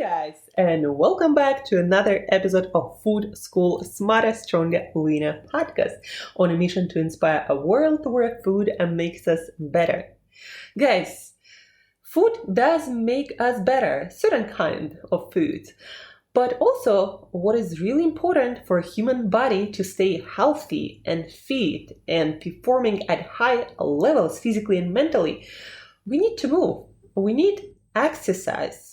guys, and welcome back to another episode of Food School Smarter, Stronger, Leaner podcast on a mission to inspire a world where food makes us better. Guys, food does make us better, certain kind of food. But also, what is really important for a human body to stay healthy and fit and performing at high levels physically and mentally, we need to move. We need exercise.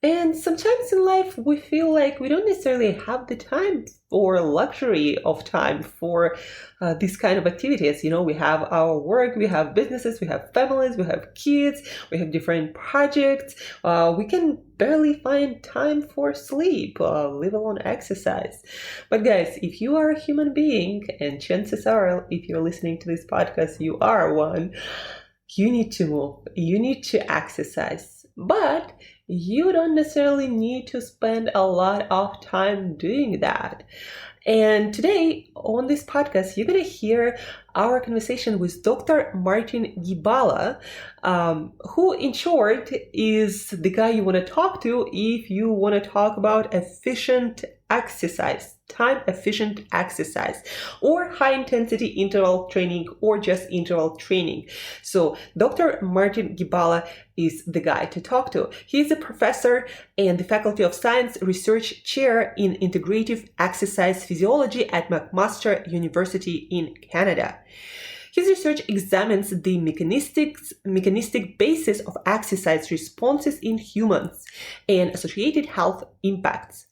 And sometimes in life, we feel like we don't necessarily have the time or luxury of time for these kind of activities. We have our work, we have businesses, we have families, we have kids, we have different projects. We can barely find time for sleep, let alone exercise. But guys, if you are a human being, and chances are, if you're listening to this podcast, you are one, you need to move, you need to exercise. But you don't necessarily need to spend a lot of time doing that. And today on this podcast, you're going to hear our conversation with Dr. Martin Gibala, who in short is the guy you want to talk to if you want to talk about efficient exercise, time efficient exercise, or high intensity interval training, or just interval training. So Dr. Martin Gibala is the guy to talk to. He's a professor and the Faculty of Science Research Chair in Integrative Exercise Physiology at McMaster University in Canada. His research examines the mechanistic basis of exercise responses in humans and associated health impacts.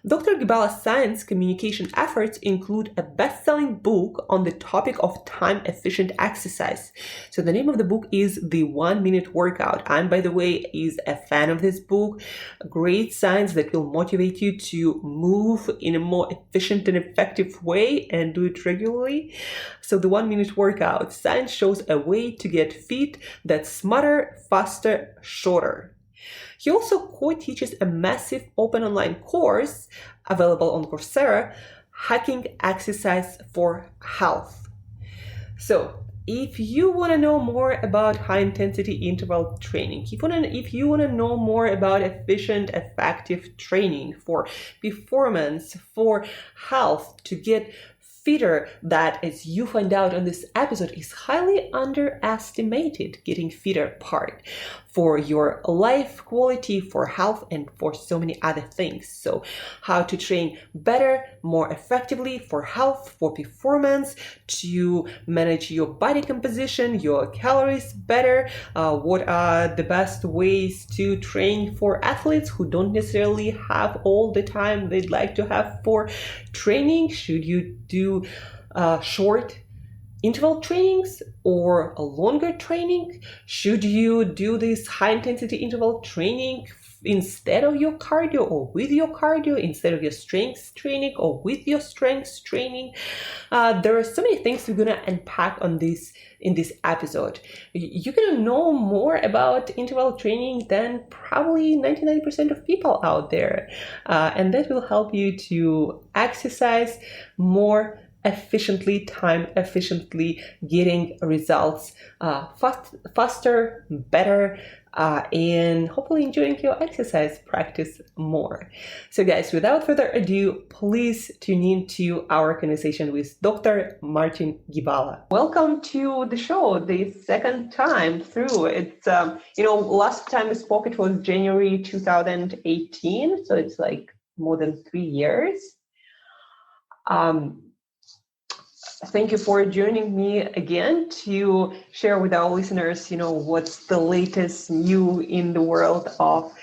Dr. Gibala's science communication efforts include a best-selling book on the topic of time-efficient exercise. So the name of the book is The 1 Minute Workout. I'm, by the way, is a fan of this book. Great science that will motivate you to move in a more efficient and effective way and do it regularly. So The 1 Minute Workout. Science shows a way to get fit that's smarter, faster, shorter. He also co-teaches a massive open online course available on Coursera, Hacking Exercise for Health. So if you want to know more about high-intensity interval training, if you want to know more about efficient, effective training for performance, for health, to get fitter, that, as you find out on this episode, is highly underestimated, getting fitter part for your life quality, for health, and for so many other things. So how to train better, more effectively for health, for performance, to manage your body composition, your calories better, what are the best ways to train for athletes who don't necessarily have all the time they'd like to have for training. Should you do short interval trainings or a longer training? Should you do this high intensity interval training instead of your cardio, or with your cardio, instead of your strength training, or with your strength training? There are so many things we're gonna unpack on this in this episode. You're gonna know more about interval training than probably 99% of people out there, and that will help you to exercise more efficiently, time efficiently, getting results faster, better, and hopefully enjoying your exercise practice more. So guys, without further ado, please tune in to our conversation with Dr. Martin Gibala. Welcome to the show, the second time through. It's, last time we spoke, it was January 2018, so it's like more than 3 years. Thank you for joining me again to share with our listeners, what's the latest new in the world of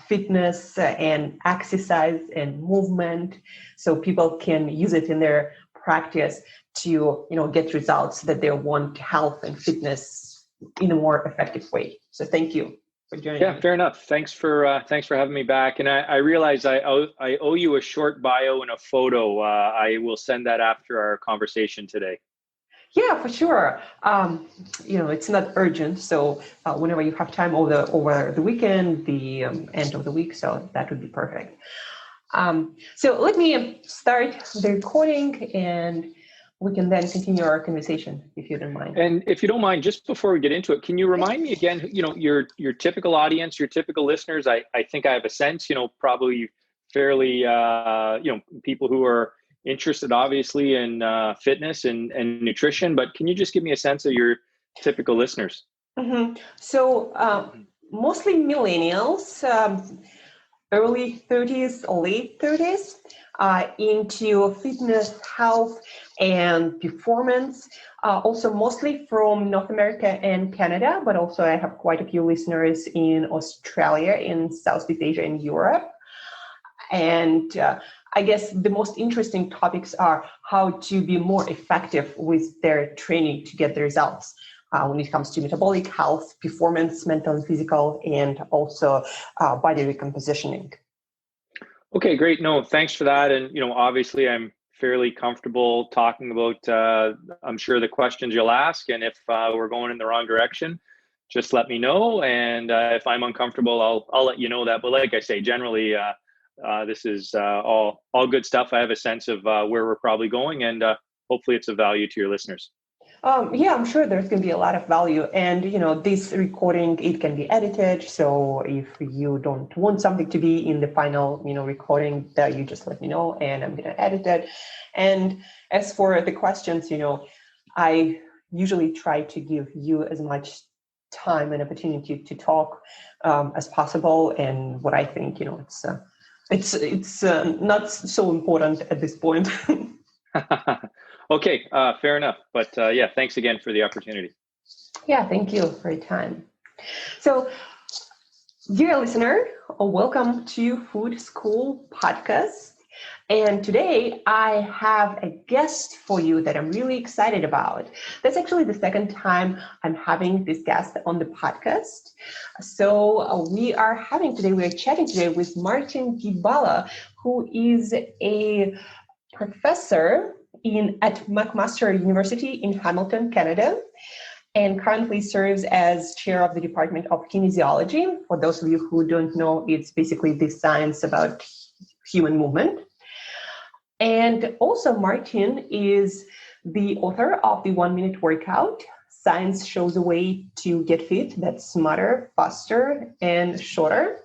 fitness and exercise and movement, so people can use it in their practice to, get results that they want, health and fitness in a more effective way. So thank you for joining me. Yeah, fair enough. Thanks for having me back. And I realize I owe you a short bio and a photo. I will send that after our conversation today. Yeah, for sure. It's not urgent. So whenever you have time over the weekend, the end of the week, so that would be perfect. So let me start the recording, and we can then continue our conversation, if you don't mind. And if you don't mind, just before we get into it, can you remind me again, your typical audience, your typical listeners? I think I have a sense, probably fairly, people who are interested, obviously, in fitness and nutrition, but can you just give me a sense of your typical listeners? Mm-hmm. So mostly millennials, early 30s, late 30s, into fitness, health, and performance. Also mostly from North America and Canada, but also I have quite a few listeners in Australia, in Southeast Asia, and Europe. And I guess the most interesting topics are how to be more effective with their training to get the results when it comes to metabolic health, performance, mental and physical, and also body recompositioning. Okay, great. No, thanks for that. And, obviously I'm fairly comfortable talking about, I'm sure, the questions you'll ask. And if we're going in the wrong direction, just let me know. And if I'm uncomfortable, I'll let you know that. But like I say, generally, this is all good stuff. I have a sense of where we're probably going, and hopefully it's of value to your listeners. Yeah, I'm sure there's going to be a lot of value. And, this recording, it can be edited. So if you don't want something to be in the final, recording, that you just let me know and I'm going to edit it. And as for the questions, I usually try to give you as much time and opportunity to talk as possible. And what I think, it's not so important at this point. Okay, fair enough. But yeah, thanks again for the opportunity. Yeah, thank you for your time. So, dear listener, welcome to Food School Podcast. And today I have a guest for you that I'm really excited about. That's actually the second time I'm having this guest on the podcast. So we are chatting today with Martin Gibala, who is a professor at McMaster University in Hamilton, Canada, and currently serves as chair of the Department of Kinesiology. For those of you who don't know, it's basically the science about human movement. And also Martin is the author of the 1 Minute Workout, Science Shows a Way to Get Fit That's Smarter, Faster, and Shorter.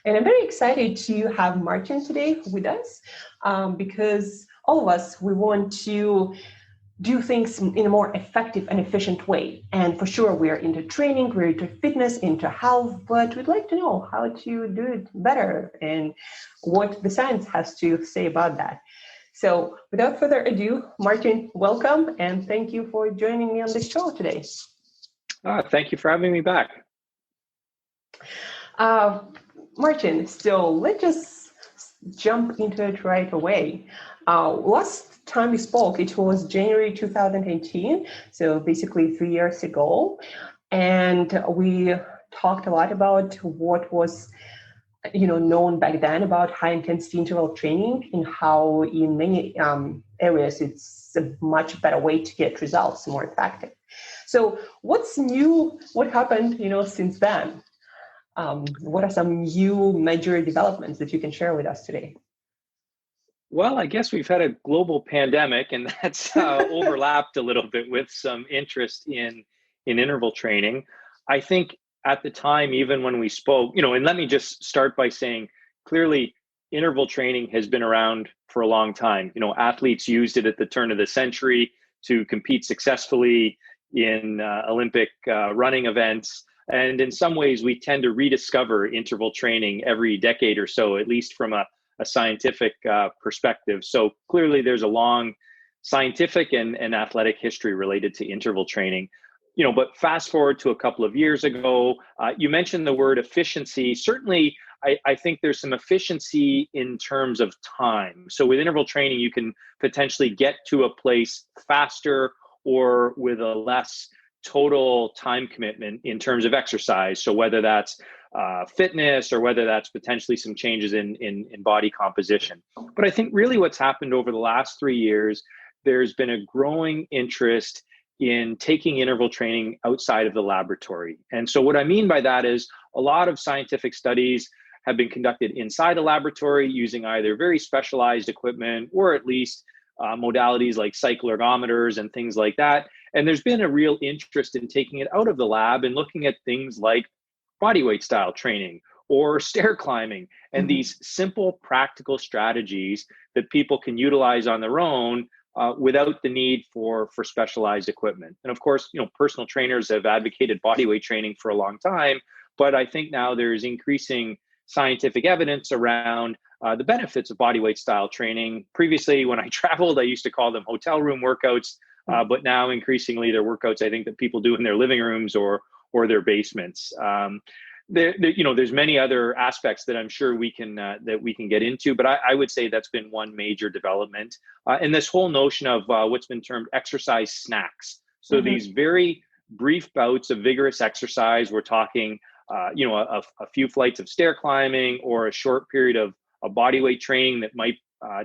And I'm very excited to have Martin today with us because all of us, we want to do things in a more effective and efficient way. And for sure, we are into training, we're into fitness, into health, but we'd like to know how to do it better and what the science has to say about that. So without further ado, Martin, welcome, and thank you for joining me on the show today. Thank you for having me back. Martin, so let's just jump into it right away. Last time we spoke, it was January 2018, so basically 3 years ago, and we talked a lot about what was known back then about high intensity interval training and how in many areas it's a much better way to get results, more effective. So what's new? What happened since then? What are some new major developments that you can share with us today? Well, I guess we've had a global pandemic, and that's overlapped a little bit with some interest in interval training. I think at the time, even when we spoke, and let me just start by saying, clearly, interval training has been around for a long time. Athletes used it at the turn of the century to compete successfully in Olympic running events. And in some ways, we tend to rediscover interval training every decade or so, at least from a scientific perspective. So clearly there's a long scientific and athletic history related to interval training. But fast forward to a couple of years ago, you mentioned the word efficiency. Certainly, I think there's some efficiency in terms of time. So with interval training, you can potentially get to a place faster or with a less total time commitment in terms of exercise. So whether that's fitness or whether that's potentially some changes in body composition. But I think really what's happened over the last 3 years, there's been a growing interest in taking interval training outside of the laboratory. And so what I mean by that is a lot of scientific studies have been conducted inside a laboratory using either very specialized equipment or at least modalities like cycle ergometers and things like that. And there's been a real interest in taking it out of the lab and looking at things like body weight style training or stair climbing, and these simple practical strategies that people can utilize on their own without the need for specialized equipment. And of course, personal trainers have advocated bodyweight training for a long time, but I think now there's increasing scientific evidence around the benefits of bodyweight style training. Previously, when I traveled, I used to call them hotel room workouts, but now increasingly they're workouts I think that people do in their living rooms or their basements. There's many other aspects that I'm sure we can get into, but I would say that's been one major development. And this whole notion of what's been termed exercise snacks. So these very brief bouts of vigorous exercise. We're talking, a few flights of stair climbing or a short period of body weight training that might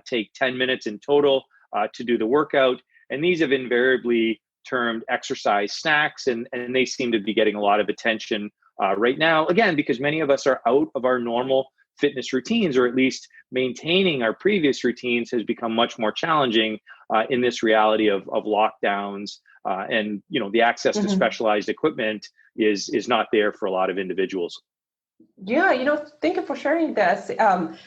take 10 minutes in total to do the workout. And these have invariably termed exercise snacks, and they seem to be getting a lot of attention right now, again, because many of us are out of our normal fitness routines, or at least maintaining our previous routines has become much more challenging in this reality of lockdowns, and the access to specialized equipment is not there for a lot of individuals. Yeah, thank you for sharing this.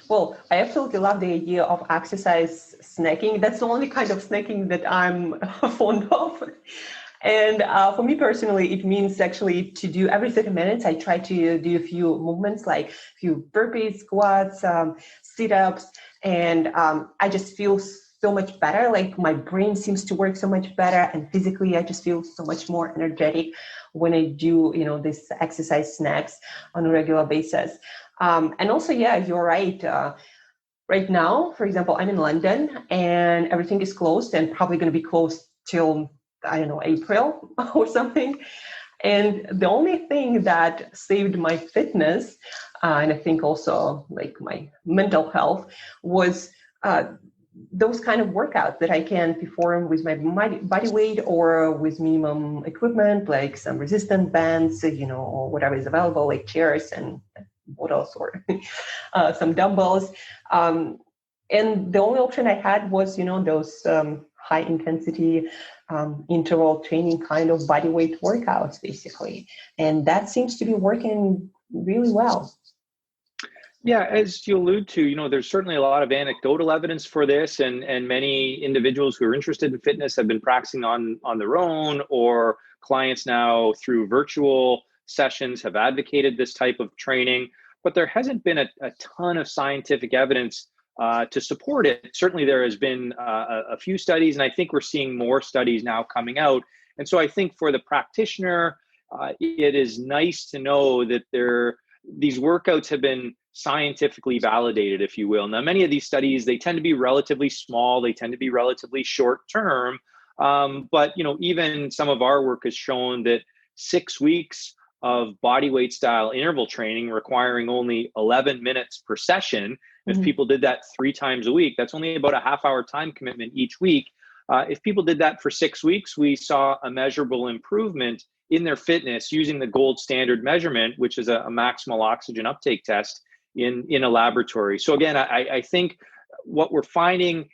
Well, I absolutely love the idea of exercise snacking. That's the only kind of snacking that I'm fond of. And for me personally, it means actually to do every 30 minutes, I try to do a few movements, like a few burpees, squats, sit-ups, and I just feel so much better. Like my brain seems to work so much better, and physically I just feel so much more energetic when I do, this exercise snacks on a regular basis. And also, yeah, you're right. Right now, for example, I'm in London and everything is closed and probably going to be closed till, I don't know, April or something. And the only thing that saved my fitness, and I think also like my mental health, was those kind of workouts that I can perform with my body weight or with minimum equipment, like some resistance bands, or whatever is available, like chairs and bottles or some dumbbells. And the only option I had was, those high intensity interval training kind of body weight workouts, basically. And that seems to be working really well. Yeah, as you allude to, there's certainly a lot of anecdotal evidence for this, and many individuals who are interested in fitness have been practicing on their own, or clients now through virtual sessions have advocated this type of training. But there hasn't been a ton of scientific evidence to support it. Certainly there has been a few studies, and I think we're seeing more studies now coming out. And so I think for the practitioner, it is nice to know that these workouts have been scientifically validated, if you will. Now, many of these studies, they tend to be relatively small. They tend to be relatively short term. But, even some of our work has shown that 6 weeks of body weight style interval training requiring only 11 minutes per session. If people did that 3 times a week, that's only about a half-hour time commitment each week. If people did that for 6 weeks, we saw a measurable improvement in their fitness using the gold standard measurement, which is a maximal oxygen uptake test in a laboratory. So again, I think what we're finding,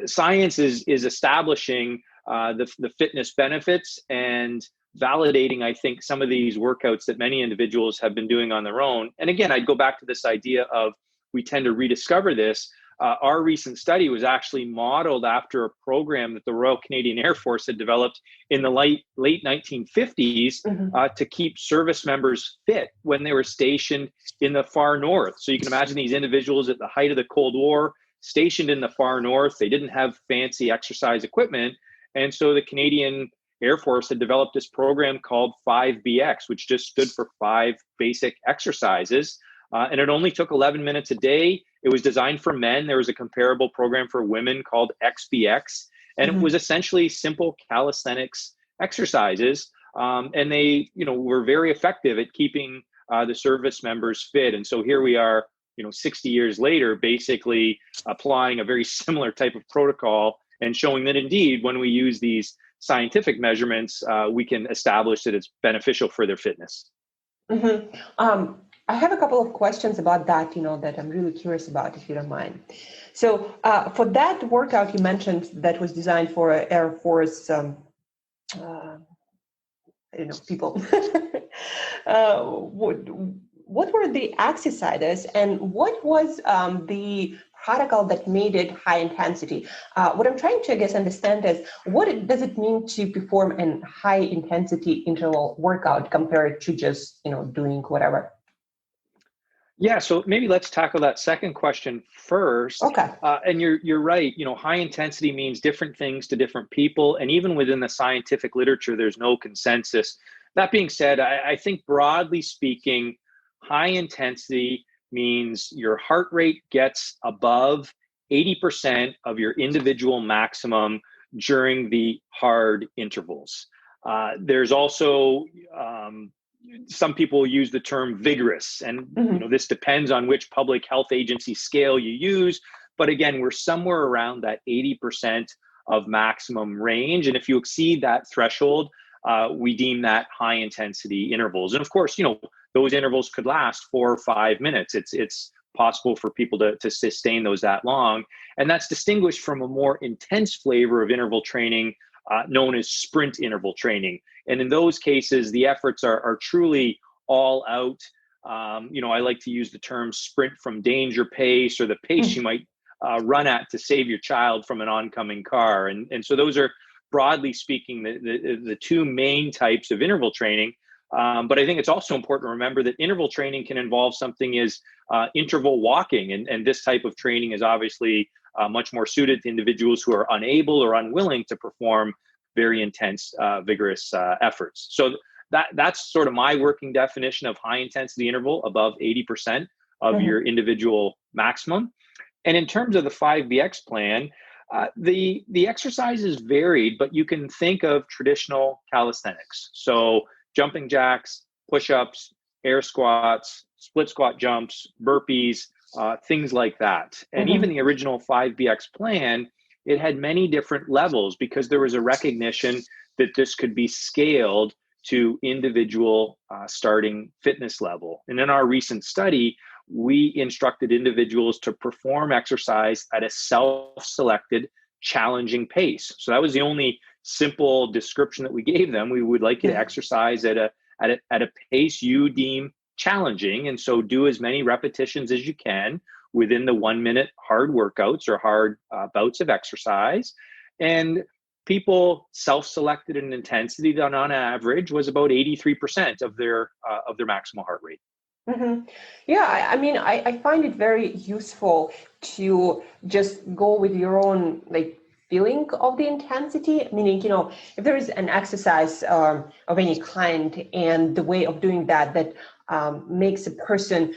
science is establishing the fitness benefits and validating, I think, some of these workouts that many individuals have been doing on their own. And again, I'd go back to this idea of we tend to rediscover this. Our recent study was actually modeled after a program that the Royal Canadian Air Force had developed in the late 1950s to keep service members fit when they were stationed in the far north. So you can imagine these individuals at the height of the Cold War, stationed in the far north. They didn't have fancy exercise equipment. And so the Canadian Air Force had developed this program called 5BX, which just stood for 5 basic exercises. And it only took 11 minutes a day. It was designed for men. There was a comparable program for women called XBX. And it was essentially simple calisthenics exercises. And they, were very effective at keeping the service members fit. And so here we are, 60 years later, basically applying a very similar type of protocol and showing that indeed, when we use these scientific measurements, we can establish that it's beneficial for their fitness. I have a couple of questions about that, that I'm really curious about, if you don't mind. So for that workout you mentioned that was designed for Air Force, uh, people, what were the exercises and what was the protocol that made it high intensity? What I'm trying to, I guess, understand is does it mean to perform a high intensity interval workout compared to just, doing whatever? Yeah, so maybe let's tackle that second question first. Okay. And you're right. High intensity means different things to different people, and even within the scientific literature, there's no consensus. That being said, I think broadly speaking, high intensity means your heart rate gets above 80% of your individual maximum during the hard intervals. There's also some people use the term vigorous, and this depends on which public health agency scale you use, but again, we're somewhere around that 80% of maximum range, and if you exceed that threshold, we deem that high intensity intervals. And of course, those intervals could last 4 or 5 minutes. It's possible for people to sustain those that long, and that's distinguished from a more intense flavor of interval training known as sprint interval training. And in those cases, the efforts are truly all out. I like to use the term sprint from danger pace, or the pace you might run at to save your child from an oncoming car. And so those are, broadly speaking, the two main types of interval training. But I think it's also important to remember that interval training can involve something as interval walking. And this type of training is obviously much more suited to individuals who are unable or unwilling to perform very intense, vigorous efforts. So that's sort of my working definition of high intensity interval, above 80% of your individual maximum. And in terms of the 5BX plan, the exercises varied, but you can think of traditional calisthenics. So jumping jacks, push-ups, air squats, split squat jumps, burpees, things like that. And even the original 5BX plan, it had many different levels because there was a recognition that this could be scaled to individual starting fitness level. And in our recent study, we instructed individuals to perform exercise at a self-selected, challenging pace. So that was the only simple description that we gave them. We would like you to exercise at a pace you deem challenging, and so do as many repetitions as you can within the 1 minute hard workouts or hard bouts of exercise. And people self-selected an intensity that on average was about 83% of their maximal heart rate. Yeah, I mean, I find it very useful to just go with your own feeling of the intensity, meaning, if there is an exercise of any kind and the way of doing that makes a person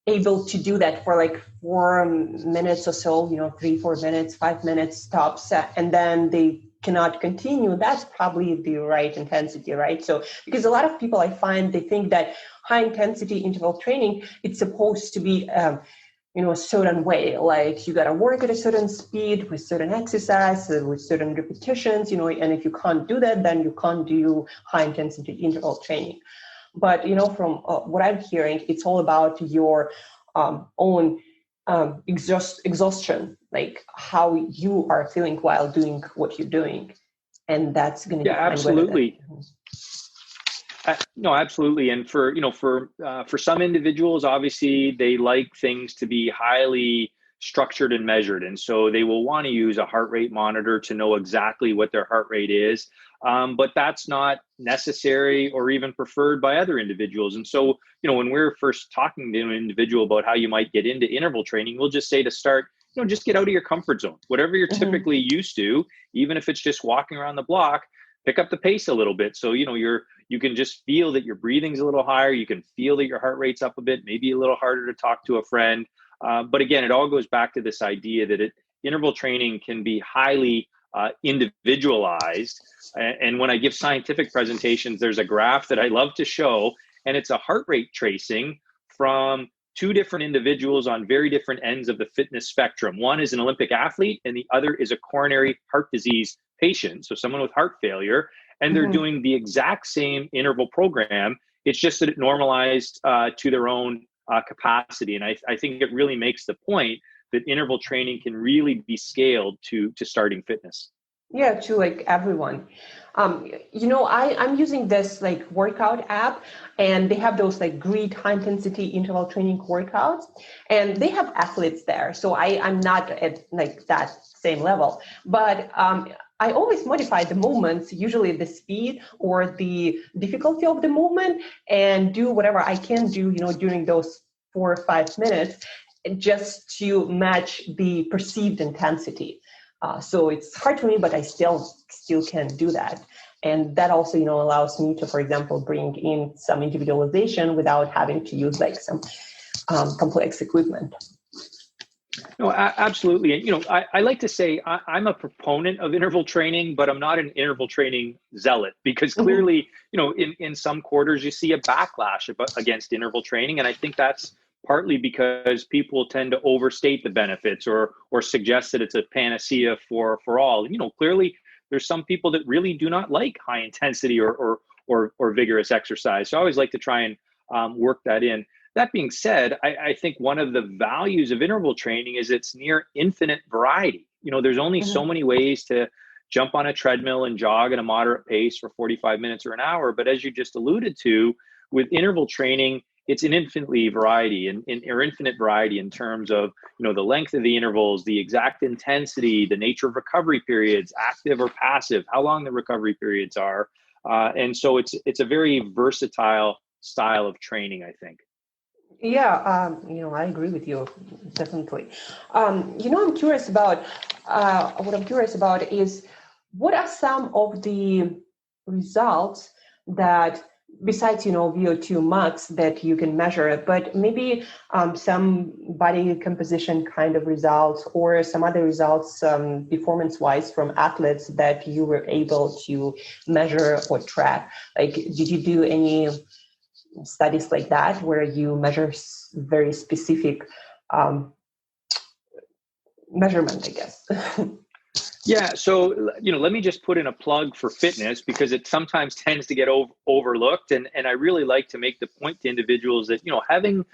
able to do that for 4 minutes or so, 3-4 minutes, 5 minutes stops, and then they cannot continue, that's probably the right intensity, right? So, because a lot of people, I find, they think that high intensity interval training, it's supposed to be a certain way, you got to work at a certain speed with certain exercise, with certain repetitions, and if you can't do that, then you can't do high intensity interval training. But, from what I'm hearing, it's all about your own exhaustion, how you are feeling while doing what you're doing. And that's going to be absolutely. No, absolutely. And for some individuals, obviously, they like things to be highly structured and measured. And so they will want to use a heart rate monitor to know exactly what their heart rate is. But that's not necessary or even preferred by other individuals. And so, when we're first talking to an individual about how you might get into interval training, we'll just say to start, just get out of your comfort zone, whatever you're typically used to, even if it's just walking around the block, pick up the pace a little bit. So, you can just feel that your breathing's a little higher. You can feel that your heart rate's up a bit, maybe a little harder to talk to a friend. But again, it all goes back to this idea that interval training can be highly individualized. And when I give scientific presentations, there's a graph that I love to show, and it's a heart rate tracing from two different individuals on very different ends of the fitness spectrum. One is an Olympic athlete, and the other is a coronary heart disease patient, so someone with heart failure, and they're doing the exact same interval program. It's just that it normalized to their own capacity. And I think it really makes the point that interval training can really be scaled to starting fitness. Yeah, to like everyone. I'm using this like workout app, and they have those like GRID high intensity interval training workouts, and they have athletes there. So I'm not at like that same level, but I always modify the movements, usually the speed or the difficulty of the movement, and do whatever I can do, during those 4 or 5 minutes, just to match the perceived intensity. So it's hard for me, but I still can do that. And that also, allows me to, for example, bring in some individualization without having to use like some complex equipment. No, absolutely. And, I like to say I'm a proponent of interval training, but I'm not an interval training zealot, because clearly, in some quarters, you see a backlash against interval training. And I think that's partly because people tend to overstate the benefits or suggest that it's a panacea for all. Clearly there's some people that really do not like high intensity or vigorous exercise. So I always like to try and work that in. That being said, I think one of the values of interval training is its near infinite variety. There's only so many ways to jump on a treadmill and jog at a moderate pace for 45 minutes or an hour. But as you just alluded to, with interval training, it's an infinite variety in terms of the length of the intervals, the exact intensity, the nature of recovery periods, active or passive, how long the recovery periods are, and so it's a very versatile style of training, I think. Yeah, I agree with you, definitely. I'm curious about what I'm curious about is what are some of the results that, besides VO2 max, that you can measure, but maybe some body composition kind of results or some other results performance-wise from athletes that you were able to measure or track? Like, did you do any studies like that where you measure very specific measurement, I guess? Yeah, so let me just put in a plug for fitness, because it sometimes tends to get overlooked, and I really like to make the point to individuals that having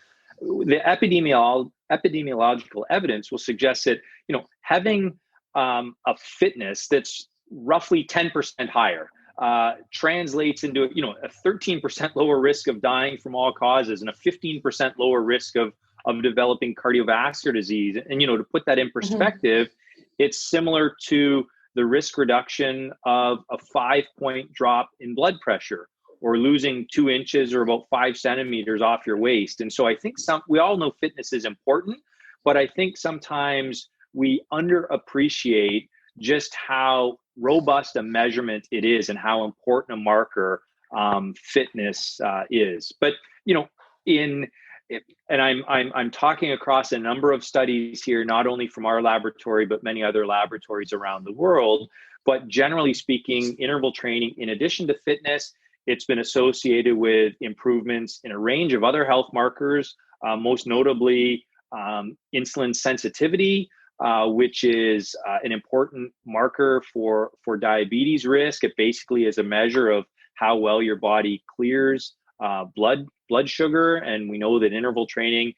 the epidemiological evidence will suggest that having a fitness that's roughly 10% higher translates into a 13% lower risk of dying from all causes and a 15% lower risk of developing cardiovascular disease. And to put that in perspective, it's similar to the risk reduction of a 5-point drop in blood pressure, or losing 2 inches or about 5 centimeters off your waist. And so I think we all know fitness is important, but I think sometimes we underappreciate just how robust a measurement it is and how important a marker fitness is. But and I'm talking across a number of studies here, not only from our laboratory, but many other laboratories around the world. But generally speaking, interval training, in addition to fitness, it's been associated with improvements in a range of other health markers, most notably insulin sensitivity, which is an important marker for diabetes risk. It basically is a measure of how well your body clears blood sugar, and we know that interval training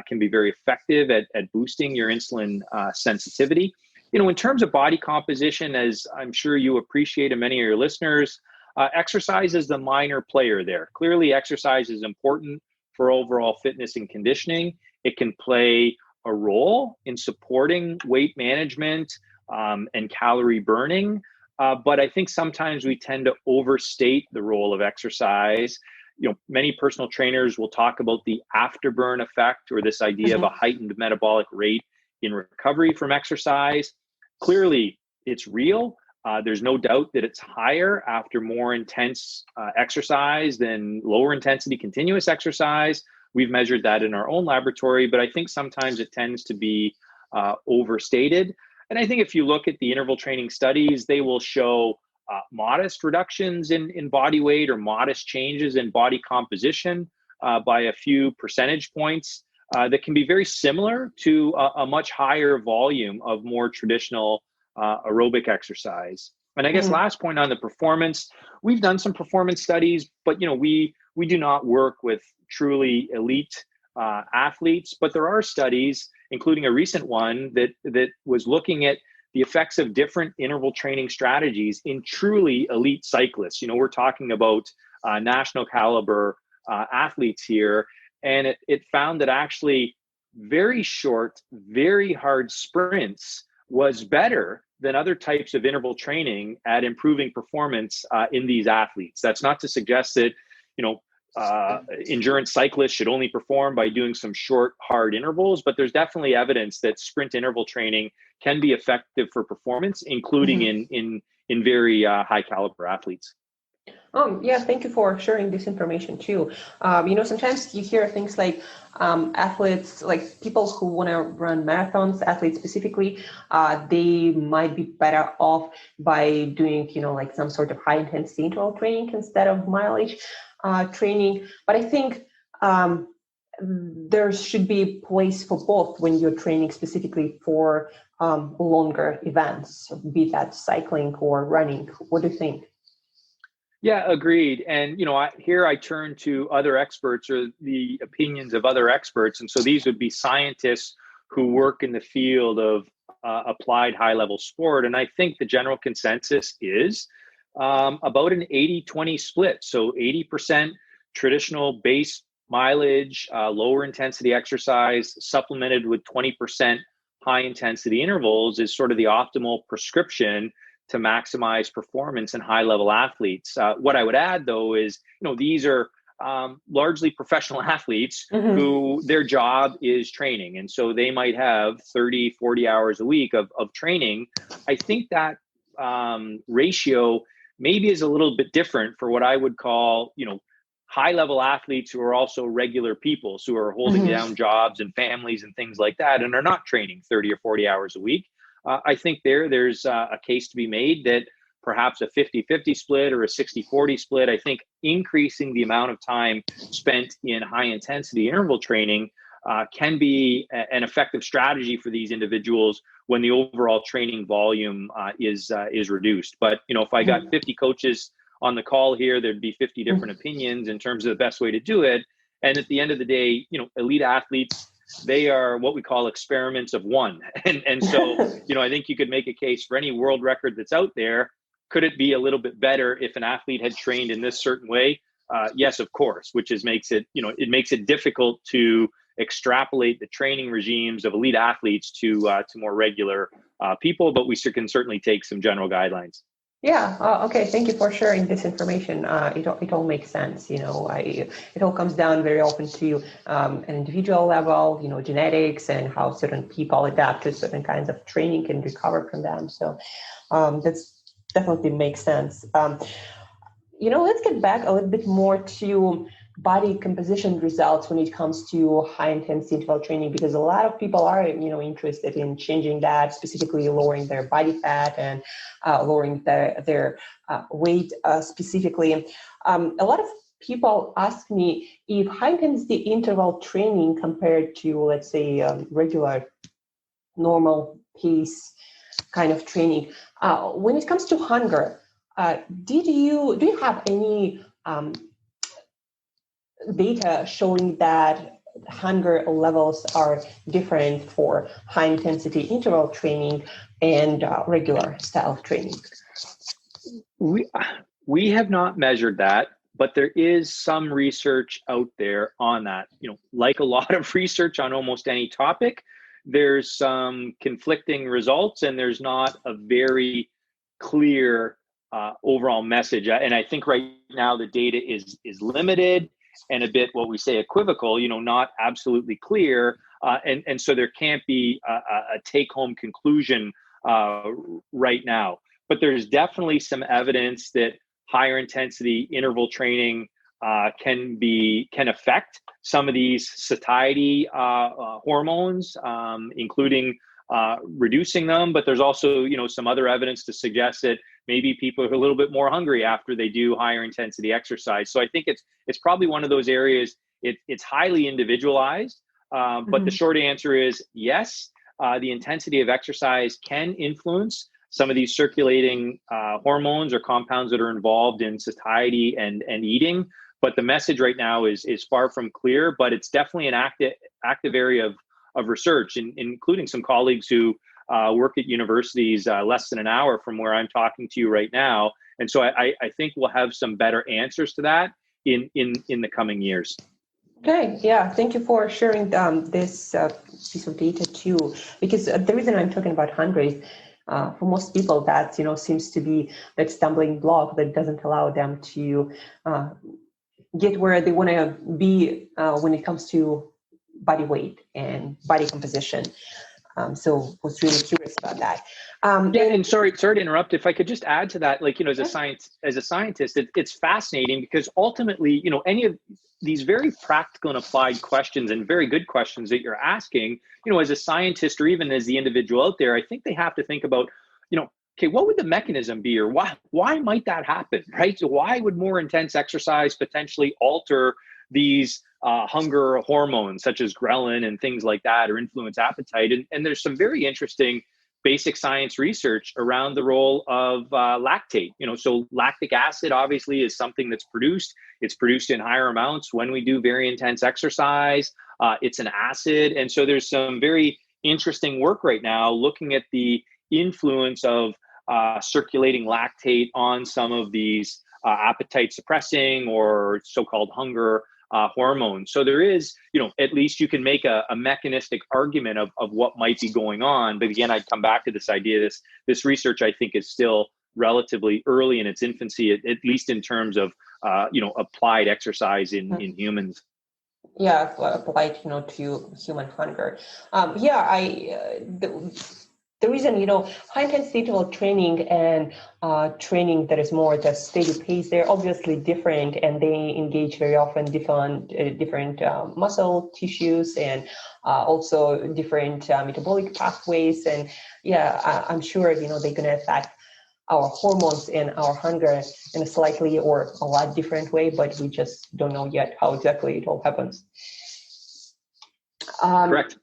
can be very effective at boosting your insulin sensitivity. In terms of body composition, as I'm sure you appreciate, and many of your listeners, exercise is the minor player there. Clearly, exercise is important for overall fitness and conditioning. It can play a role in supporting weight management and calorie burning, but I think sometimes we tend to overstate the role of exercise. Many personal trainers will talk about the afterburn effect, or this idea of a heightened metabolic rate in recovery from exercise. Clearly, it's real. There's no doubt that it's higher after more intense exercise than lower intensity continuous exercise. We've measured that in our own laboratory, but I think sometimes it tends to be overstated. And I think if you look at the interval training studies, they will show modest reductions in body weight or modest changes in body composition by a few percentage points that can be very similar to a much higher volume of more traditional aerobic exercise. And I guess last point on the performance, we've done some performance studies, but we do not work with truly elite athletes, but there are studies, including a recent one that was looking at the effects of different interval training strategies in truly elite cyclists. We're talking about national caliber athletes here, and it found that actually very short, very hard sprints was better than other types of interval training at improving performance in these athletes. That's not to suggest that, endurance cyclists should only perform by doing some short, hard intervals, but there's definitely evidence that sprint interval training can be effective for performance, including in very high caliber athletes. Yeah, thank you for sharing this information too. Sometimes you hear things like athletes, like people who want to run marathons, athletes specifically, they might be better off by doing, like some sort of high intensity interval training instead of mileage training. But I think there should be a place for both when you're training specifically for longer events, be that cycling or running. What do you think? Yeah, agreed. And, here I turn to other experts or the opinions of other experts. And so these would be scientists who work in the field of applied high level sport. And I think the general consensus is about an 80-20 split. So 80% traditional base mileage, lower intensity exercise, supplemented with 20% high intensity intervals is sort of the optimal prescription to maximize performance in high level athletes. What I would add though is, these are largely professional athletes who their job is training. And so they might have 30, 40 hours a week of training. I think that ratio maybe is a little bit different for what I would call, high level athletes who are also regular people, who are holding down jobs and families and things like that, and are not training 30 or 40 hours a week. I think there's a case to be made that perhaps a 50-50 split or a 60-40 split, I think increasing the amount of time spent in high intensity interval training can be an effective strategy for these individuals when the overall training volume is reduced. But, if I got 50 coaches on the call here, thered be 50 different opinions in terms of the best way to do it. And at the end of the day, elite athletes, they are what we call experiments of one. And so, I think you could make a case for any world record that's out there. Could it be a little bit better if an athlete had trained in this certain way? Yes, of course, which makes it difficult to extrapolate the training regimes of elite athletes to more regular people, but we can certainly take some general guidelines. Yeah. Okay. Thank you for sharing this information. It all makes sense. It all comes down very often to an individual level, genetics and how certain people adapt to certain kinds of training and recover from them. So that's definitely makes sense. Let's get back a little bit more to body composition results when it comes to high intensity interval training, because a lot of people are, interested in changing that, specifically lowering their body fat and lowering their weight specifically. A lot of people ask me if high intensity interval training compared to, let's say, regular normal pace kind of training, when it comes to hunger, do you have any data showing that hunger levels are different for high intensity interval training and regular style training? We have not measured that, but there is some research out there on that. Like a lot of research on almost any topic, there's some conflicting results and there's not a very clear overall message. And I think right now the data is limited and a bit what we say equivocal, not absolutely clear. And so there can't be a take-home conclusion right now. But there's definitely some evidence that higher intensity interval training can affect some of these satiety hormones, including reducing them. But there's also, some other evidence to suggest that maybe people are a little bit more hungry after they do higher intensity exercise. So I think it's probably one of those areas. It's highly individualized, but the short answer is yes. The intensity of exercise can influence some of these circulating hormones or compounds that are involved in satiety and eating. But the message right now is far from clear, but it's definitely an active area of research, including some colleagues who work at universities less than an hour from where I'm talking to you right now. And so I think we'll have some better answers to that in the coming years. Okay, yeah, thank you for sharing this piece of data too. Because the reason I'm talking about hunger is for most people that seems to be that stumbling block that doesn't allow them to get where they want to be when it comes to body weight and body composition. So was really curious about that. And sorry to interrupt. If I could just add to that, like, as a scientist, it's fascinating because ultimately, any of these very practical and applied questions and very good questions that you're asking, as a scientist or even as the individual out there, I think they have to think about, okay, what would the mechanism be, or why might that happen, right? So why would more intense exercise potentially alter these hunger hormones such as ghrelin and things like that, or influence appetite? And there's some very interesting basic science research around the role of lactate. So lactic acid obviously is something that's produced. It's produced in higher amounts when we do very intense exercise. It's an acid. And so there's some very interesting work right now looking at the influence of circulating lactate on some of these appetite suppressing or so-called hunger hormones. So there is, at least you can make a mechanistic argument of what might be going on. But again, I'd come back to this idea, this research, I think, is still relatively early in its infancy, at least in terms of, applied exercise in humans. Yeah, applied, to human hunger. The reason, high intensity interval training and training that is more at a steady pace, they're obviously different, and they engage very often different muscle tissues and also different metabolic pathways. And I'm sure, they're going to affect our hormones and our hunger in a slightly or a lot different way, but we just don't know yet how exactly it all happens. Correct.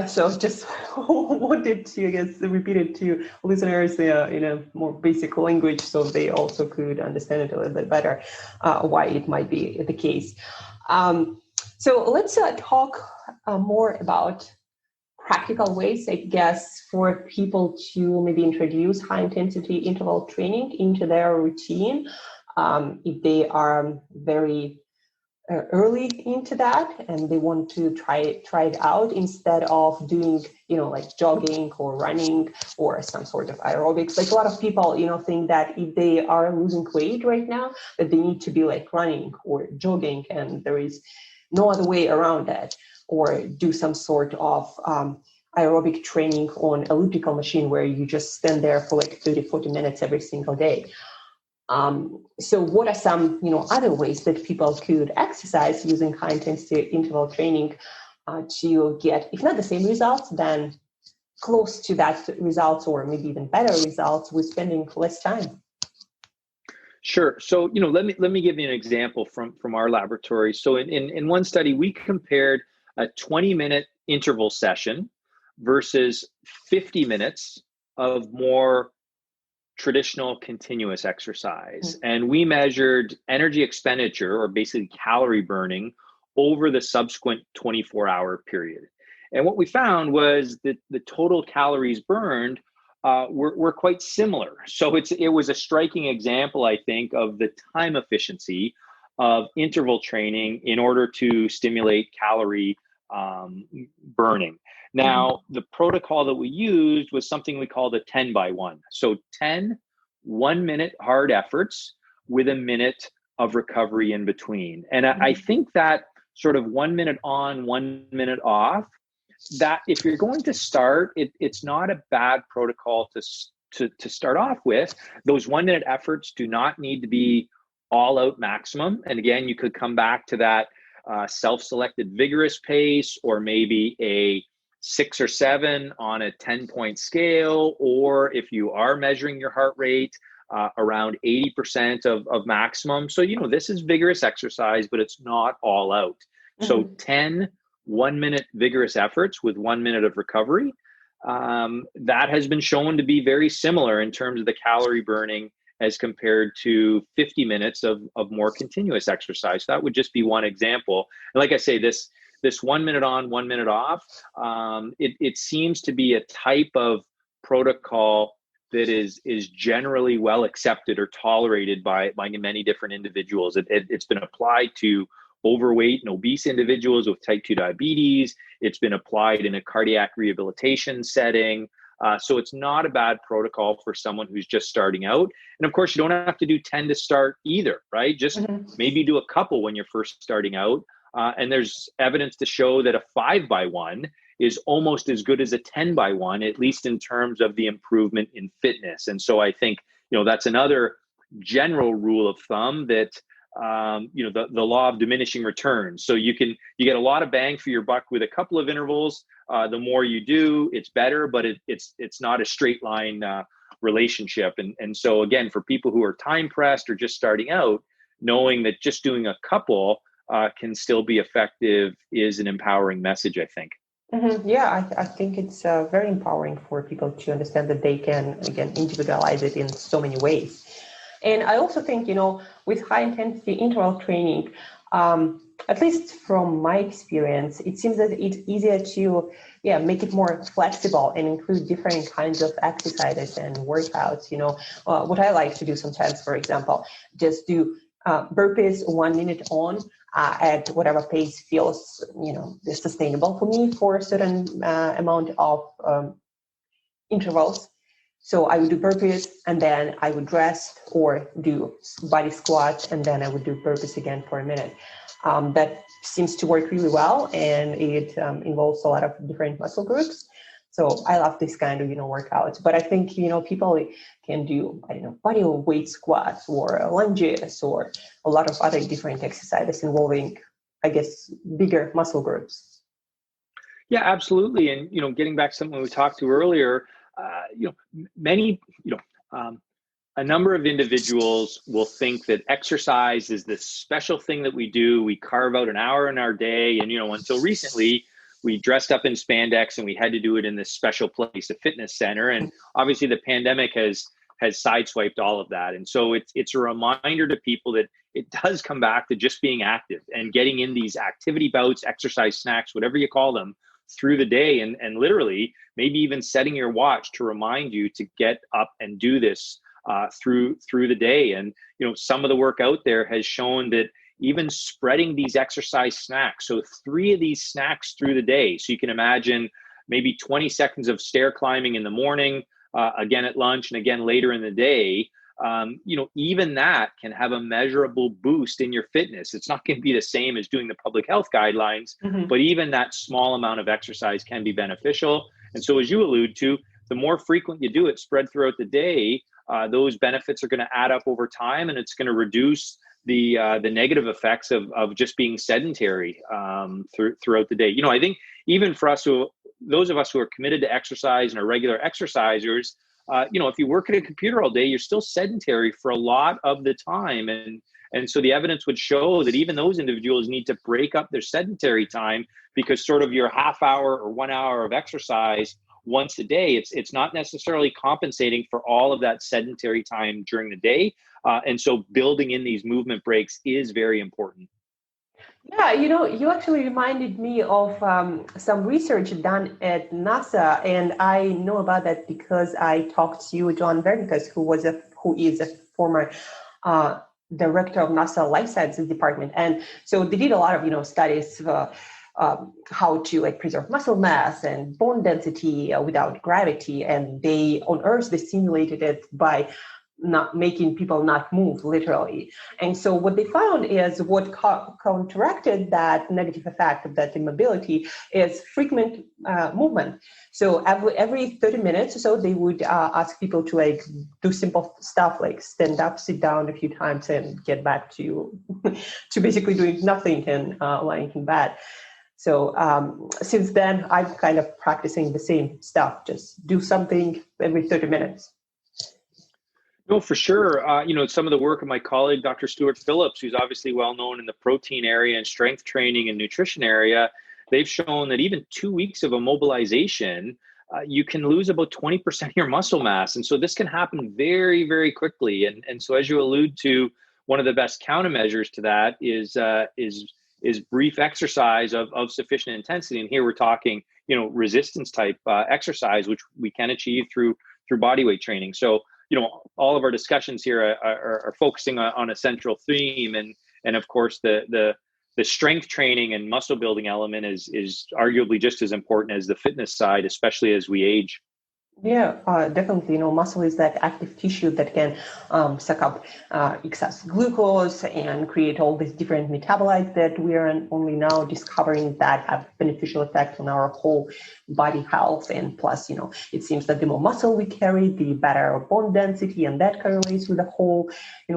So just wanted to, I guess, repeat it to listeners in a more basic language so they also could understand it a little bit better, why it might be the case. So let's talk more about practical ways, I guess, for people to maybe introduce high-intensity interval training into their routine if they are very early into that and they want to try it out instead of doing like jogging or running or some sort of aerobics. Like a lot of people think that if they are losing weight right now that they need to be like running or jogging, and there is no other way around that, or do some sort of aerobic training on elliptical machine where you just stand there for like 30-40 minutes every single day. So what are some, other ways that people could exercise using high intensity interval training to get, if not the same results, then close to that results, or maybe even better results with spending less time? Sure. So, let me give you an example from our laboratory. So in one study, we compared a 20-minute interval session versus 50 minutes of more traditional continuous exercise. And we measured energy expenditure, or basically calorie burning, over the subsequent 24-hour period. And what we found was that the total calories burned were quite similar. So it was a striking example, I think, of the time efficiency of interval training in order to stimulate calorie burning. Now, the protocol that we used was something we called a 10 by 1. So 10 1-minute hard efforts with a minute of recovery in between. And I think that sort of 1 minute on, 1 minute off, that if you're going to start, it's not a bad protocol to start off with. Those 1 minute efforts do not need to be all out maximum. And again, you could come back to that self-selected vigorous pace, or maybe a 6 or 7 on a 10-point scale, or if you are measuring your heart rate, around 80% of maximum. So, this is vigorous exercise, but it's not all out. So 10 1-minute vigorous efforts with 1 minute of recovery, that has been shown to be very similar in terms of the calorie burning as compared to 50 minutes of more continuous exercise. That would just be one example. And like I say, this 1 minute on, 1 minute off, it seems to be a type of protocol that is generally well accepted or tolerated by many different individuals. It's been applied to overweight and obese individuals with type 2 diabetes. It's been applied in a cardiac rehabilitation setting. So it's not a bad protocol for someone who's just starting out. And of course, you don't have to do 10 to start either, right? Just maybe do a couple when you're first starting out. And there's evidence to show that a 5x1 is almost as good as a 10x1, at least in terms of the improvement in fitness. And so I think, that's another general rule of thumb that, the law of diminishing returns. So you get a lot of bang for your buck with a couple of intervals. The more you do, it's better, but it's not a straight line relationship. And so again, for people who are time pressed or just starting out, knowing that just doing a couple can still be effective is an empowering message, I think. Yeah, I think it's very empowering for people to understand that they can, again, individualize it in so many ways. And I also think, with high intensity interval training, at least from my experience, it seems that it's easier to make it more flexible and include different kinds of exercises and workouts. What I like to do sometimes, for example, just do burpees 1 minute on at whatever pace feels, sustainable for me for a certain amount of intervals. So I would do burpees and then I would rest or do body squats and then I would do burpees again for a minute. That seems to work really well and it involves a lot of different muscle groups. So I love this kind of, workouts. But I think, people can do, body weight squats or lunges or a lot of other different exercises involving, I guess, bigger muscle groups. Yeah, absolutely. And, getting back to something we talked to earlier, a number of individuals will think that exercise is this special thing that we do. We carve out an hour in our day. And, until recently, we dressed up in spandex and we had to do it in this special place, a fitness center. And obviously the pandemic has sideswiped all of that. And so it's a reminder to people that it does come back to just being active and getting in these activity bouts, exercise snacks, whatever you call them, through the day, and literally maybe even setting your watch to remind you to get up and do this through the day. And some of the work out there has shown that even spreading these exercise snacks, so 3 of these snacks through the day, so you can imagine maybe 20 seconds of stair climbing in the morning, again at lunch, and again later in the day, even that can have a measurable boost in your fitness. It's not going to be the same as doing the public health guidelines, but even that small amount of exercise can be beneficial. And so as you allude to, the more frequent you do it spread throughout the day, those benefits are going to add up over time, and it's going to reduce the negative effects of just being sedentary throughout the day. I think even for us, those of us who are committed to exercise and are regular exercisers, if you work at a computer all day, you're still sedentary for a lot of the time. And so the evidence would show that even those individuals need to break up their sedentary time, because sort of your half hour or 1 hour of exercise once a day, it's not necessarily compensating for all of that sedentary time during the day. And so building in these movement breaks is very important. Yeah, you actually reminded me of some research done at NASA, and I know about that because I talked to John Vernicus, who is a former director of NASA Life Sciences Department, and so they did a lot of studies how to preserve muscle mass and bone density without gravity, and on Earth they simulated it by not making people not move literally. And so what they found is what counteracted that negative effect of that immobility is frequent movement. So every 30 minutes or so, they would ask people to do simple stuff like stand up, sit down a few times, and get back to basically doing nothing and lying in bed. So since then, I'm kind of practicing the same stuff, just do something every 30 minutes. No, for sure. Some of the work of my colleague, Dr. Stuart Phillips, who's obviously well known in the protein area and strength training and nutrition area, they've shown that even 2 weeks of immobilization you can lose about 20% of your muscle mass. And so this can happen very, very quickly. And so as you allude to, one of the best countermeasures to that is brief exercise of sufficient intensity. And here we're talking, resistance type exercise, which we can achieve through body weight training. So, all of our discussions here are focusing on a central theme. And of course, the strength training and muscle building element is arguably just as important as the fitness side, especially as we age. Yeah, definitely. Muscle is that active tissue that can suck up excess glucose and create all these different metabolites that we are only now discovering that have beneficial effect on our whole body health. And plus, it seems that the more muscle we carry, the better our bone density, and that correlates with the whole,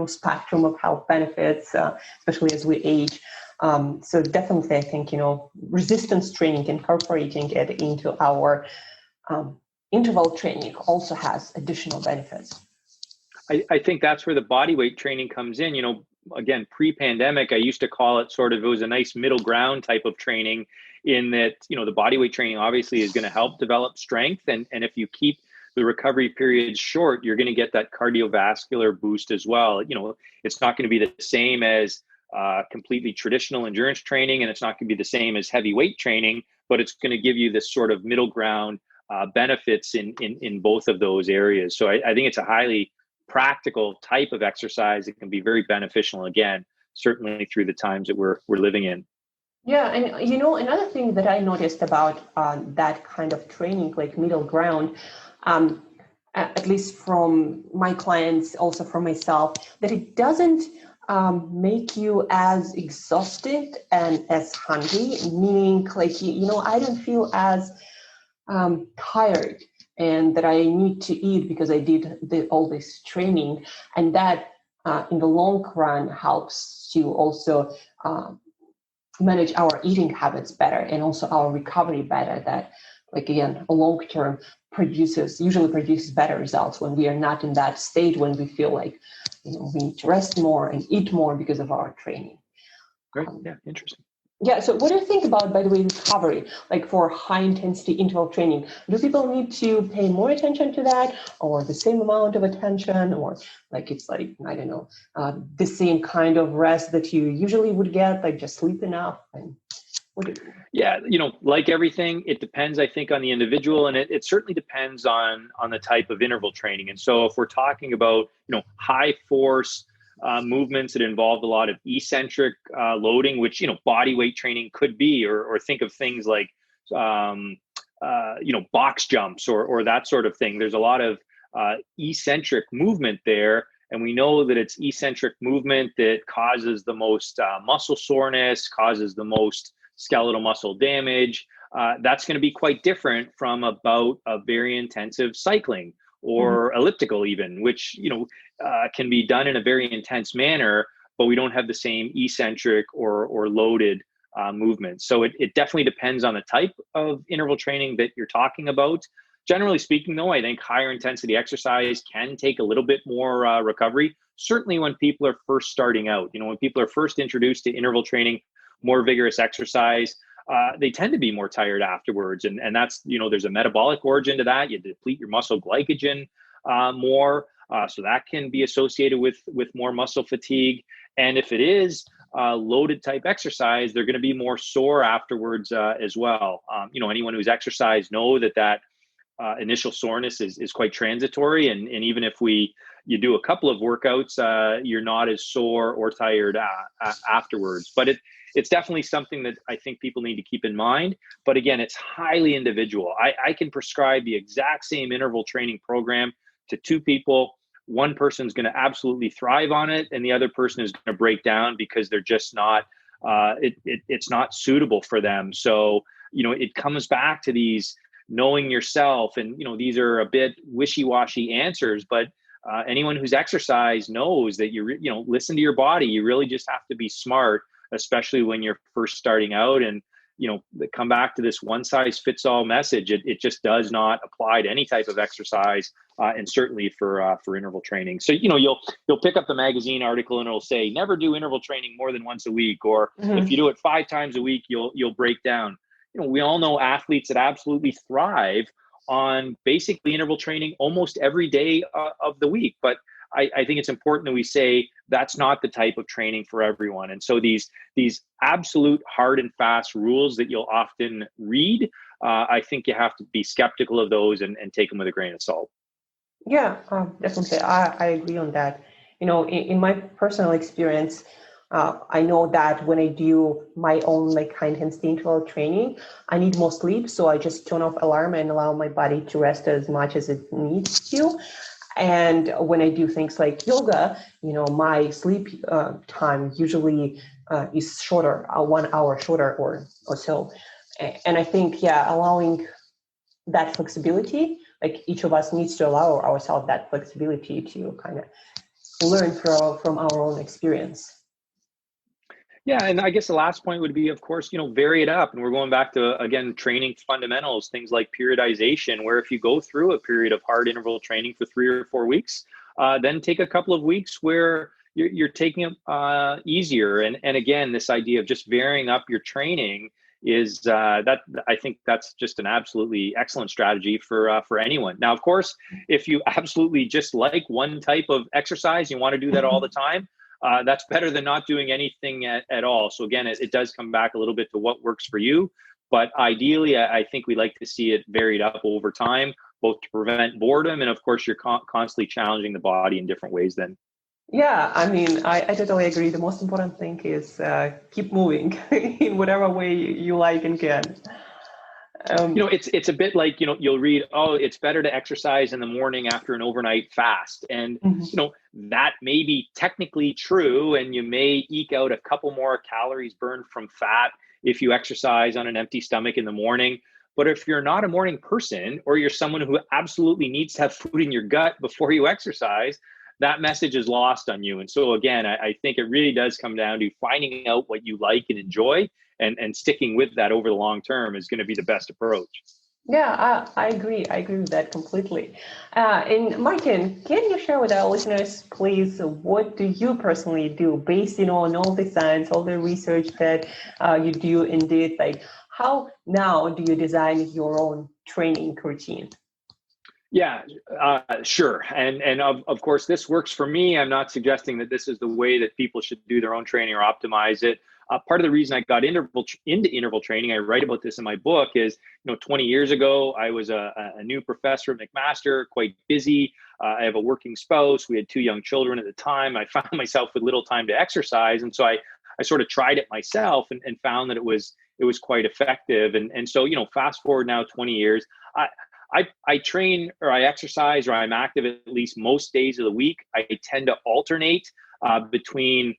spectrum of health benefits, especially as we age. So definitely, I think, resistance training, incorporating it into our interval training also has additional benefits. I think that's where the body weight training comes in. Again, pre-pandemic, I used to call it it was a nice middle ground type of training, in that, the body weight training obviously is going to help develop strength. And if you keep the recovery periods short, you're going to get that cardiovascular boost as well. It's not going to be the same as completely traditional endurance training, and it's not going to be the same as heavy weight training, but it's going to give you this sort of middle ground benefits in both of those areas. So I think it's a highly practical type of exercise that can be very beneficial, again, certainly through the times that we're living in. Yeah, and another thing that I noticed about that kind of training, like middle ground, at least from my clients, also from myself, that it doesn't make you as exhausted and as hungry, meaning like, I don't feel as tired and that I need to eat because I did all this training, and that in the long run helps to also manage our eating habits better and also our recovery better. That, like, again, a long term usually produces better results when we are not in that state when we feel like we need to rest more and eat more because of our training. Great. Yeah, interesting. Yeah. So what do you think about, by the way, recovery, like for high intensity interval training? Do people need to pay more attention to that, or the same amount of attention, or like it's like, I don't know, the same kind of rest that you usually would get, like just sleep enough? And yeah, like everything, it depends, I think, on the individual, and it certainly depends on the type of interval training. And so if we're talking about, high force movements that involved a lot of eccentric loading, which, body weight training could be, or think of things like, box jumps or that sort of thing. There's a lot of eccentric movement there. And we know that it's eccentric movement that causes the most muscle soreness, causes the most skeletal muscle damage. That's going to be quite different from a bout of very intensive cycling or elliptical even, which, can be done in a very intense manner, but we don't have the same eccentric or loaded movement. So it definitely depends on the type of interval training that you're talking about. Generally speaking, though, I think higher intensity exercise can take a little bit more recovery, certainly when people are first starting out. When people are first introduced to interval training, more vigorous exercise, they tend to be more tired afterwards. And that's, there's a metabolic origin to that. You deplete your muscle glycogen more. So that can be associated with more muscle fatigue. And if it is loaded type exercise, they're going to be more sore afterwards as well. Anyone who's exercised know that initial soreness is quite transitory. And even if you do a couple of workouts, you're not as sore or tired afterwards. But it's definitely something that I think people need to keep in mind. But again, it's highly individual. I can prescribe the exact same interval training program to two people. One person's going to absolutely thrive on it, and the other person is going to break down because they're just not, it's not suitable for them. So, it comes back to these knowing yourself, and, these are a bit wishy-washy answers, but anyone who's exercised knows that listen to your body. You really just have to be smart, especially when you're first starting out. And come back to this one size fits all message. It just does not apply to any type of exercise, and certainly for interval training. So you'll pick up the magazine article and it'll say never do interval training more than once a week, or if you do it 5 times a week, you'll break down. We all know athletes that absolutely thrive on basically interval training almost every day of the week. But I think it's important that we say that's not the type of training for everyone. And so these absolute hard and fast rules that you'll often read, I think you have to be skeptical of those and take them with a grain of salt. Yeah, definitely. I agree on that. In my personal experience, I know that when I do my own like kind of interval training, I need more sleep. So I just turn off alarm and allow my body to rest as much as it needs to. And when I do things like yoga, my sleep time usually is shorter, 1 hour shorter or so. And I think, yeah, allowing that flexibility, like each of us needs to allow ourselves that flexibility to kind of learn from our own experience. Yeah, and I guess the last point would be, of course, vary it up. And we're going back to, again, training fundamentals, things like periodization, where if you go through a period of hard interval training for 3 or 4 weeks, then take a couple of weeks where you're taking it easier. And again, this idea of just varying up your training is that I think that's just an absolutely excellent strategy for anyone. Now, of course, if you absolutely just like one type of exercise, you want to do that all the time, that's better than not doing anything at all. So again, it does come back a little bit to what works for you. But ideally, I think we like to see it varied up over time, both to prevent boredom. And of course, you're constantly challenging the body in different ways then. Yeah, I mean, I totally agree. The most important thing is keep moving in whatever way you like and can. It's a bit like, you'll read, oh, it's better to exercise in the morning after an overnight fast. And, that may be technically true. And you may eke out a couple more calories burned from fat if you exercise on an empty stomach in the morning. But if you're not a morning person, or you're someone who absolutely needs to have food in your gut before you exercise, that message is lost on you. And so again, I think it really does come down to finding out what you like and enjoy, and sticking with that over the long term is going to be the best approach. Yeah, I agree. I agree with that completely. And Martin, can you share with our listeners, please, what do you personally do based, on all the science, all the research that you do indeed? Like, how now do you design your own training routine? Yeah, sure. And of course, this works for me. I'm not suggesting that this is the way that people should do their own training or optimize it. Part of the reason I got into interval training, I write about this in my book, is 20 years ago, I was a new professor at McMaster, quite busy. I have a working spouse. We had 2 young children at the time. I found myself with little time to exercise, and so I sort of tried it myself and found that it was quite effective. And so fast forward now 20 years. I train, or I exercise, or I'm active at least most days of the week. I tend to alternate between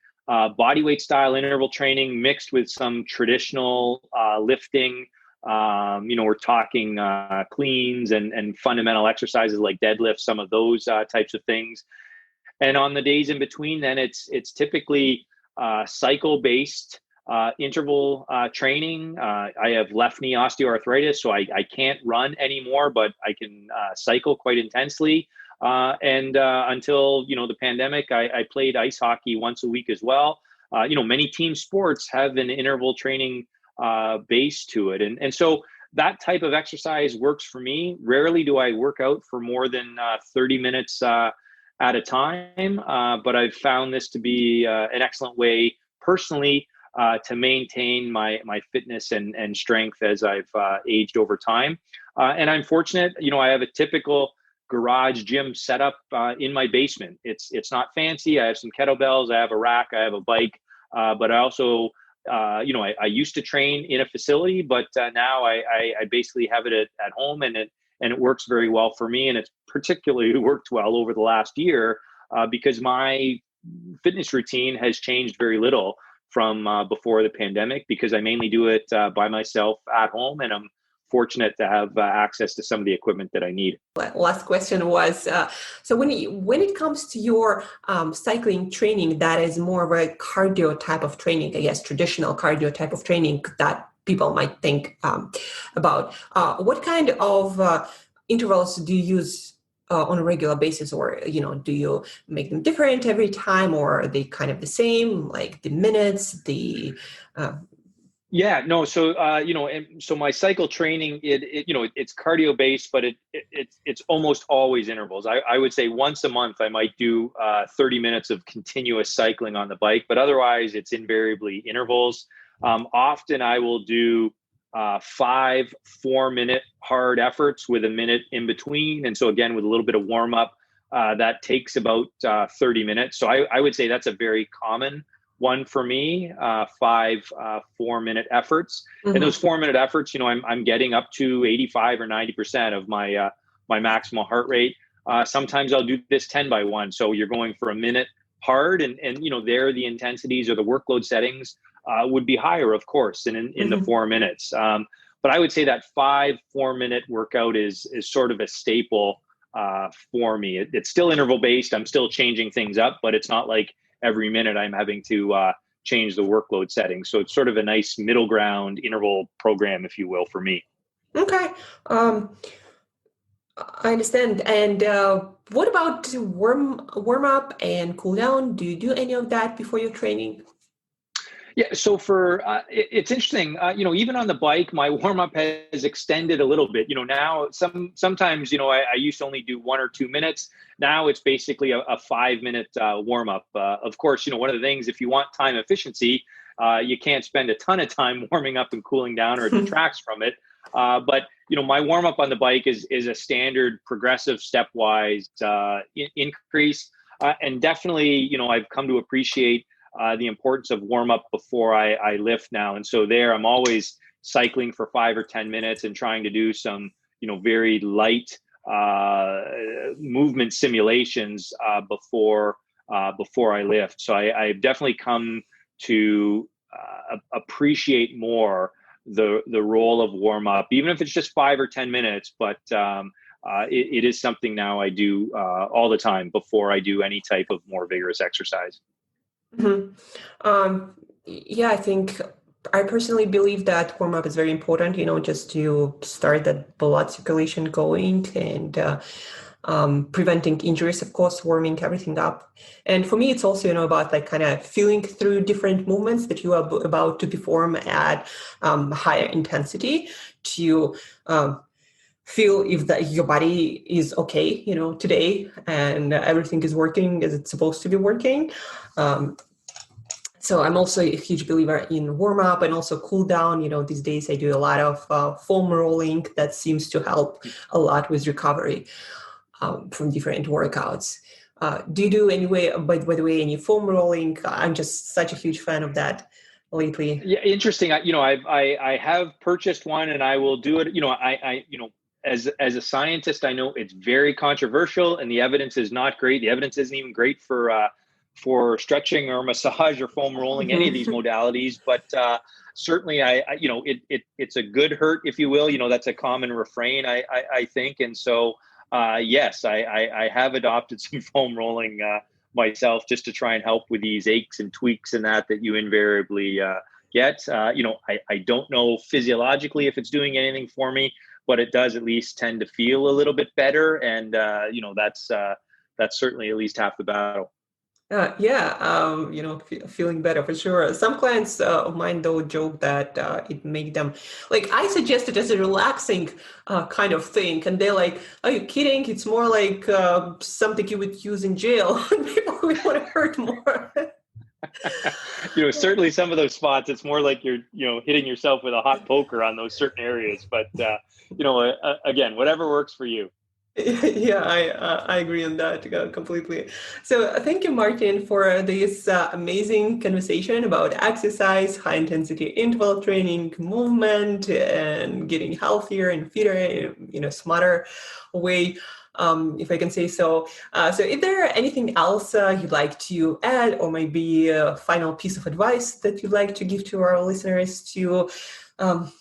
body weight style interval training mixed with some traditional lifting. We're talking cleans and fundamental exercises like deadlift, some of those types of things. And on the days in between, then it's typically cycle based interval training. I have left knee osteoarthritis, so I can't run anymore, but I can cycle quite intensely. And until the pandemic, I played ice hockey once a week as well. Many team sports have an interval training base to it, and so that type of exercise works for me. Rarely do I work out for more than 30 minutes at a time, but I've found this to be an excellent way personally to maintain my fitness and strength as I've aged over time. And I'm fortunate, I have a typical garage gym setup in my basement. It's not fancy. I have some kettlebells, I have a rack, I have a bike, but I also, I used to train in a facility, but now I basically have it at home, and it works very well for me. And it's particularly worked well over the last year because my fitness routine has changed very little from before the pandemic, because I mainly do it by myself at home, and I'm fortunate to have access to some of the equipment that I need. Last question was, so when it comes to your cycling training, that is more of a cardio type of training, I guess, traditional cardio type of training that people might think about. What kind of intervals do you use on a regular basis, or do you make them different every time, or are they kind of the same, like the minutes, the Yeah, no. So, and so my cycle training, it's cardio based, but it's almost always intervals. I would say once a month I might do 30 minutes of continuous cycling on the bike, but otherwise it's invariably intervals. Often I will do 5 4-minute hard efforts with a minute in between, and so again with a little bit of warm up, that takes about 30 minutes. So I would say that's a very common one for me, 5 4-minute efforts. And those Mm-hmm. 4-minute efforts, I'm getting up to 85 or 90% of my maximal heart rate. Sometimes I'll do this 10 by 1. So you're going for a minute hard, and there the intensities or the workload settings would be higher, of course, than in the Mm-hmm. 4 minutes. But I would say that 5 4-minute workout is sort of a staple for me. It's still interval based. I'm still changing things up, but it's not like every minute I'm having to change the workload settings. So it's sort of a nice middle ground interval program, if you will, for me. Okay. Um, I understand. And what about warm up and cool down? Do you do any of that before your training? Yeah, so it's interesting. Even on the bike, my warm up has extended a little bit. Now sometimes I used to only do 1 or 2 minutes. Now it's basically a 5 minute warm up. Of course, one of the things, if you want time efficiency, you can't spend a ton of time warming up and cooling down, or it detracts from it. But my warm up on the bike is a standard progressive stepwise increase, and definitely I've come to appreciate the importance of warm up before I lift now. And so there, I'm always cycling for 5 or 10 minutes and trying to do some, very light movement simulations before I lift. So I've definitely come to appreciate more the role of warm up, even if it's just 5 or 10 minutes. But it is something now I do all the time before I do any type of more vigorous exercise. Mhm. Yeah, I think I personally believe that warm up is very important, just to start that blood circulation going and preventing injuries, of course, warming everything up. And for me, it's also, about like kind of feeling through different movements that you are about to perform at higher intensity to feel if your body is okay, today, and everything is working as it's supposed to be working. Um, so I'm also a huge believer in warm up and also cool down. These days I do a lot of foam rolling that seems to help a lot with recovery from different workouts. Do you do by the way, any foam rolling? I'm just such a huge fan of that lately. Yeah, interesting. I have purchased one, and I will do it. As a scientist, I know it's very controversial, and the evidence is not great. The evidence isn't even great for stretching or massage or foam rolling, any of these Mhm. modalities. But certainly, it's a good hurt, if you will. That's a common refrain, I think, and so yes, I have adopted some foam rolling myself, just to try and help with these aches and tweaks and that you invariably get. I don't know physiologically if it's doing anything for me, but it does at least tend to feel a little bit better, and that's certainly at least half the battle. Yeah, feeling better for sure. Some clients of mine though joke that it make them like I suggest it as a relaxing kind of thing, and they're like, "Are you kidding? It's more like something you would use in jail." People would want to hurt more. Certainly some of those spots, it's more like you're, hitting yourself with a hot poker on those certain areas. But, again, whatever works for you. Yeah, I agree on that completely. So thank you, Martin, for this amazing conversation about exercise, high intensity interval training, movement, and getting healthier and fitter in a smarter way, if I can say so. So, is there anything else you'd like to add, or maybe a final piece of advice that you'd like to give to our listeners to um,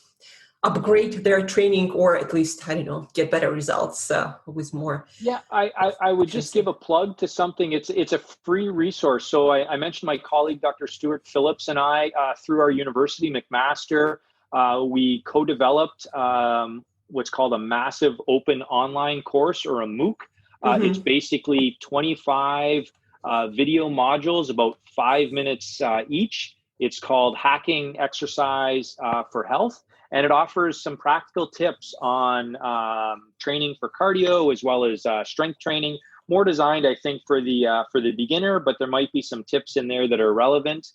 upgrade their training, or at least, I don't know, get better results with more Yeah, I would just give efficiency? a plug to something. It's a free resource. So I mentioned my colleague, Dr. Stuart Phillips, and I, through our university, McMaster, we co-developed what's called a massive open online course, or a MOOC. It's Mm-hmm. basically 25 video modules, about 5 minutes each. It's called Hacking Exercise for Health, and it offers some practical tips on training for cardio as well as strength training. More designed, I think, for the beginner, but there might be some tips in there that are relevant.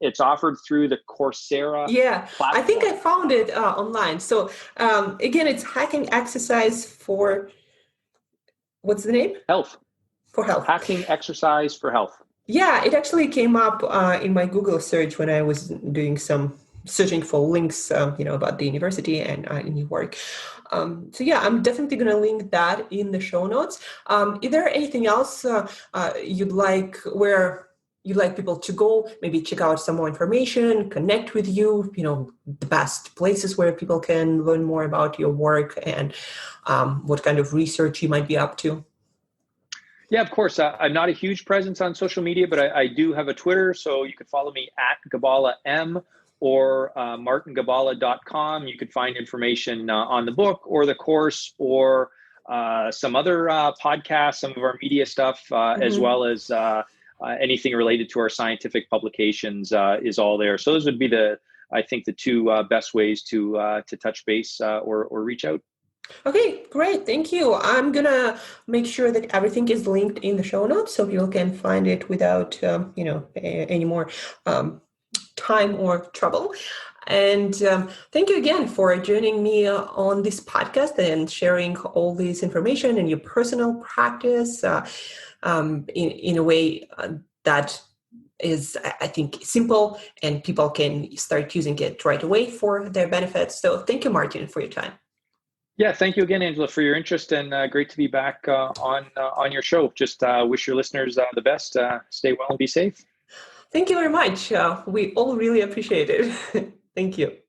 It's offered through the Coursera Yeah, I think platform. I found it online. So again, it's hacking exercise for what's the name? Health. For health. Hacking Exercise for Health. Yeah, it actually came up in my Google search when I was doing some searching for links, about the university and new work. So yeah, I'm definitely going to link that in the show notes. Is there anything else you'd like people to go? Maybe check out some more information, connect with you. The best places where people can learn more about your work and what kind of research you might be up to. Yeah, of course. I'm not a huge presence on social media, but I do have a Twitter. So you could follow me at Gibala M or martingibala.com. You could find information on the book or the course or some other podcasts, some of our media stuff, as well as anything related to our scientific publications is all there. So those would be I think the two best ways to touch base or reach out. Okay, great. Thank you. I'm gonna make sure that everything is linked in the show notes so people can find it without, any more time or trouble. And thank you again for joining me on this podcast and sharing all this information and your personal practice in a way that is, I think, simple and people can start using it right away for their benefits. So thank you, Martin, for your time. Yeah, thank you again, Angela, for your interest, and great to be back on your show. Just wish your listeners the best. Stay well and be safe. Thank you very much. We all really appreciate it. Thank you.